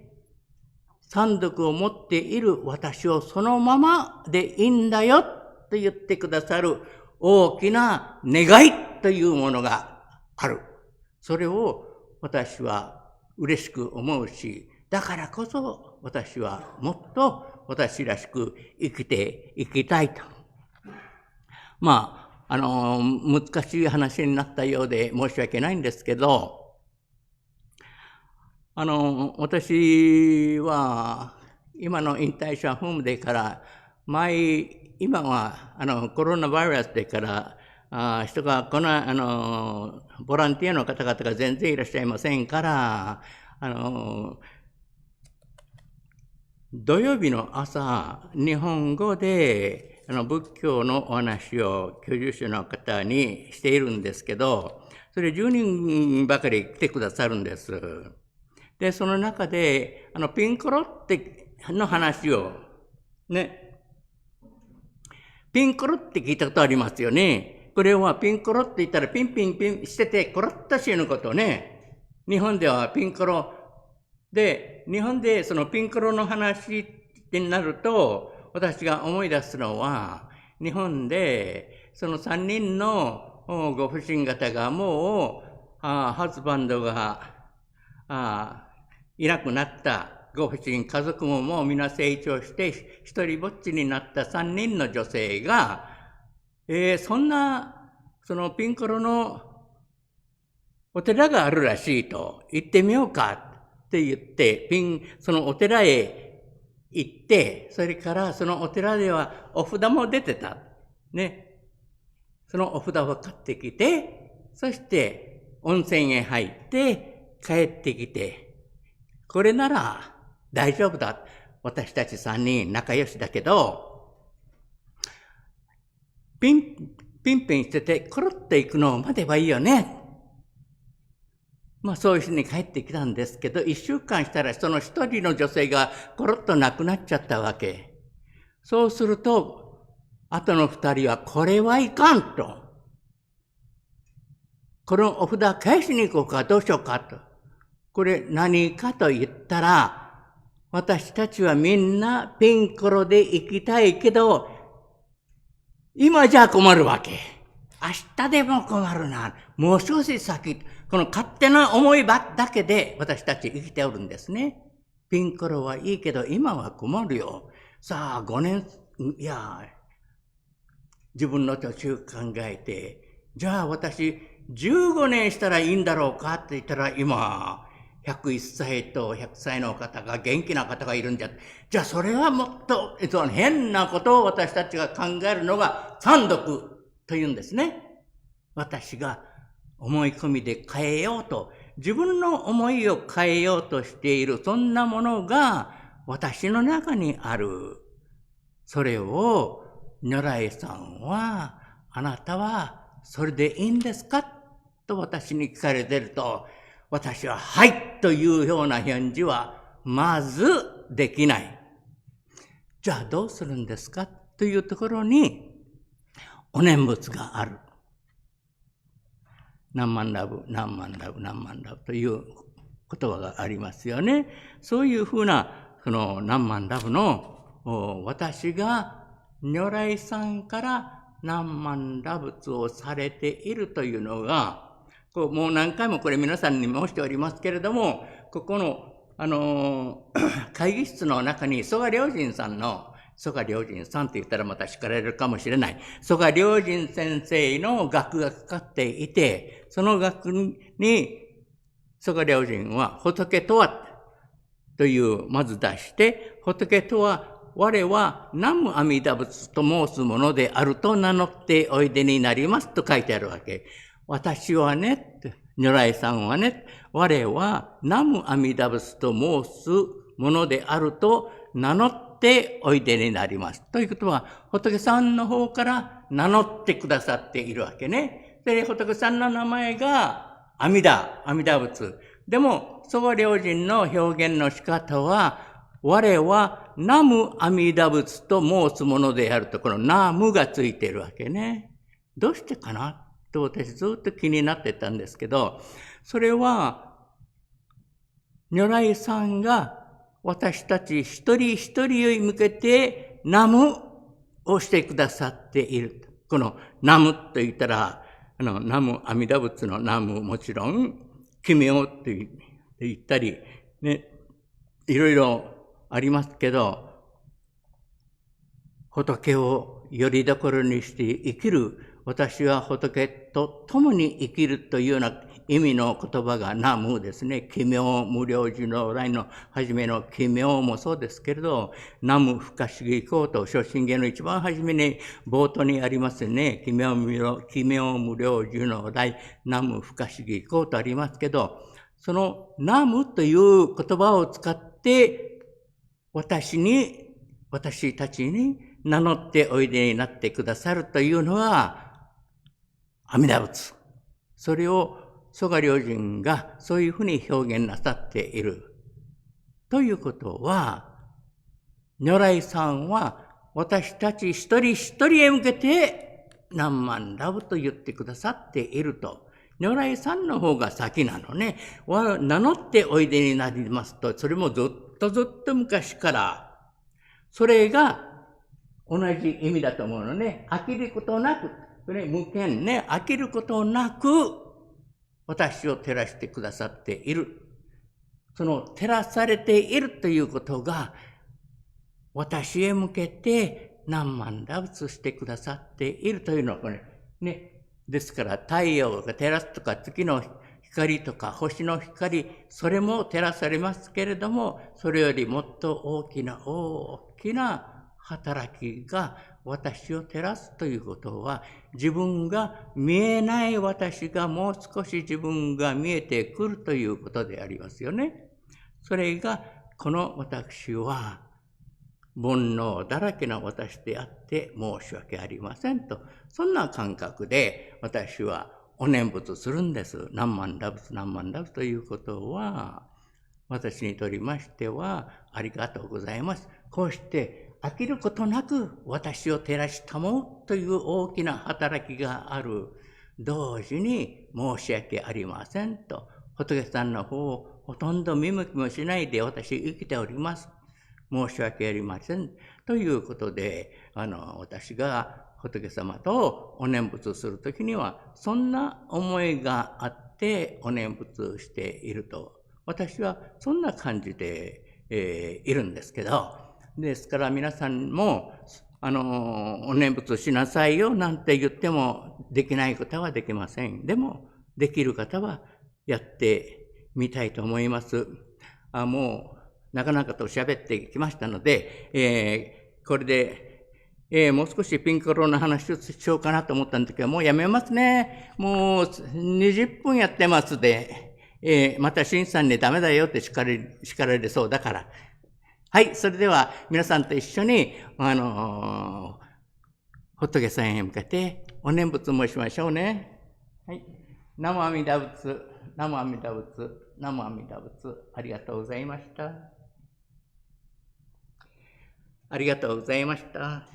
三毒を持っている私をそのままでいいんだよと言ってくださる大きな願いというものがある。それを私は嬉しく思うし、だからこそ私はもっと私らしく生きていきたいと。難しい話になったようで申し訳ないんですけど、私は、今の引退者ホームでから、今は、コロナウイルスでから、人がボランティアの方々が全然いらっしゃいませんから、土曜日の朝、日本語で、仏教のお話を居住者の方にしているんですけど、それ10人ばかり来てくださるんです。で、その中で、ピンコロっての話を、ね。ピンコロって聞いたことありますよね。これはピンコロって言ったらピンピンピンしてて、コロッと死ぬことね。日本ではピンコロで、日本でそのピンコロの話になると、私が思い出すのは、日本で、その3人のご婦人方がもう、ハズバンドが、いなくなったご婦人、家族ももう皆成長して一人ぼっちになった3人の女性が、そのピンコロのお寺があるらしいと、行ってみようかって言って、そのお寺へ行って、それからそのお寺ではお札も出てた。ね。そのお札を買ってきて、そして温泉へ入って帰ってきて、これなら大丈夫だ。私たち3人仲良しだけど、ピンピンしててコロッと行くのを待てばいいよね。そういうふうに帰ってきたんですけど、1週間したらその一人の女性がコロッと亡くなっちゃったわけ。そうすると、後の二人はこれはいかんと。このお札返しに行こうかどうしようかと。これ何かと言ったら、私たちはみんなピンコロで行きたいけど、今じゃ困るわけ。明日でも困るな。もう少し先、この勝手な思いばだけで私たち生きておるんですね。ピンコロはいいけど今は困るよ。さあ5年、いや、自分の年を考えて、じゃあ私15年したらいいんだろうかって言ったら今、101歳と100歳の方が元気な方がいるんじゃ。じゃあそれはもっと変なことを私たちが考えるのが三毒というんですね。私が思い込みで変えようと、自分の思いを変えようとしている、そんなものが私の中にある。それを如来さんは、あなたはそれでいいんですかと私に聞かれてると、私ははいというような返事はまずできない。じゃあどうするんですかというところにお念仏がある。何万ラブ、何万ラブ、何万ラブという言葉がありますよね。そういうふうなこの何万ラブの私が如来さんから何万ラブをされているというのが、もう何回もこれ皆さんに申しておりますけれども、ここの、会議室の中に曽我良人さんの、曽我良人さんって言ったらまた叱られるかもしれない。曽我良人先生の学がかかっていて、その学に、曽我良人は仏とはというまず出して、仏とは我は南無阿弥陀仏と申すものであると名乗っておいでになりますと書いてあるわけ。私はね、如来さんはね、我は南無阿弥陀仏と申すものであると名乗っておいでになります。ということは、仏さんの方から名乗ってくださっているわけね。で、仏さんの名前が阿弥陀仏。でも、曽我良人の表現の仕方は、我は南無阿弥陀仏と申すものであると、この南無がついているわけね。どうしてかなと私ずっと気になってたんですけど、それは、如来さんが私たち一人一人に向けて南無をしてくださっている。この南無と言ったら、南無阿弥陀仏の南無もちろん、奇妙って言ったり、ね、いろいろありますけど、仏をよりどころにして生きる、私は仏と共に生きるというような意味の言葉が南無ですね。奇妙無量寿如来の初めの奇妙もそうですけれど、南無不可思議行と初心経の一番初めに冒頭にありますね。奇妙無量寿如来、南無不可思議行とありますけど、その南無という言葉を使って私たちに名乗っておいでになってくださるというのは阿弥陀仏。それを曽我良人がそういうふうに表現なさっている。ということは、如来さんは私たち一人一人へ向けて何万ラブと言ってくださっていると。如来さんの方が先なのね。名乗っておいでになりますと、それもずっと昔から、それが同じ意味だと思うのね。飽きることなく、無限ね、飽きることなく、私を照らしてくださっている。その照らされているということが、私へ向けて何万ラブスしてくださっているというのはこれ、ね。ですから太陽が照らすとか月の光とか星の光、それも照らされますけれども、それよりもっと大きな働きが私を照らすということは、自分が見えない私がもう少し自分が見えてくるということでありますよね。それがこの私は煩悩だらけの私であって申し訳ありませんと、そんな感覚で私はお念仏するんです。何万ラブス何万ラブスということは、私にとりましてはありがとうございます。こうして飽きることなく私を照らし保うという大きな働きがある。同時に申し訳ありませんと、仏さんの方をほとんど見向きもしないで私生きております。申し訳ありません。ということで、私が仏様とお念仏するときには、そんな思いがあってお念仏していると、私はそんな感じで、いるんですけど、ですから皆さんも、お念仏しなさいよなんて言っても、できない方はできません。でも、できる方はやってみたいと思います。もう、なかなかと喋ってきましたので、これで、もう少しピンクロの話をしようかなと思ったんだけど、もうやめますね。もう20分やってますで、また新さんにダメだよって叱られそうだから。はい、それでは皆さんと一緒に、仏さんへ向けてお念仏申しましょうね。はい。南無阿弥陀仏、南無阿弥陀仏、南無阿弥陀仏、ありがとうございました。ありがとうございました。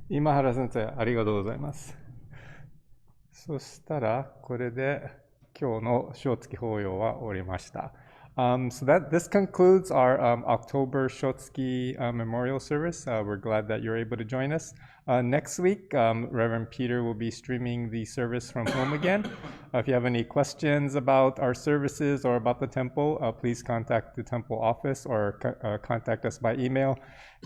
今原先生、ありがとうございます。そしたら、これで今日の正月法要は終わりました。So this concludes our October Shotsuki memorial service. We're glad that you're able to join us. Next week, Reverend Peter will be streaming the service from home again. If you have any questions about our services or about the temple, please contact the temple office or contact us by email,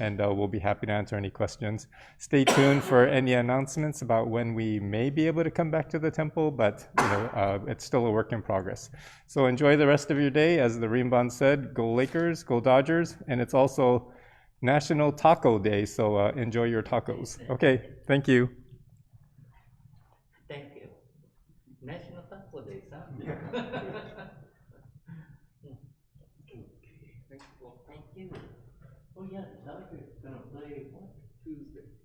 and we'll be happy to answer any questions. Stay tuned for any announcements about when we may be able to come back to the temple, but it's still a work in progress. So enjoy the rest of your day. As the Rinban said, go Lakers, go Dodgers, and it's also National Taco Day, so enjoy your tacos. Okay, thank you. Thank you. National Taco Day, huh? Thank you. Oh yeah, the Dodgers gonna play what? Tuesday.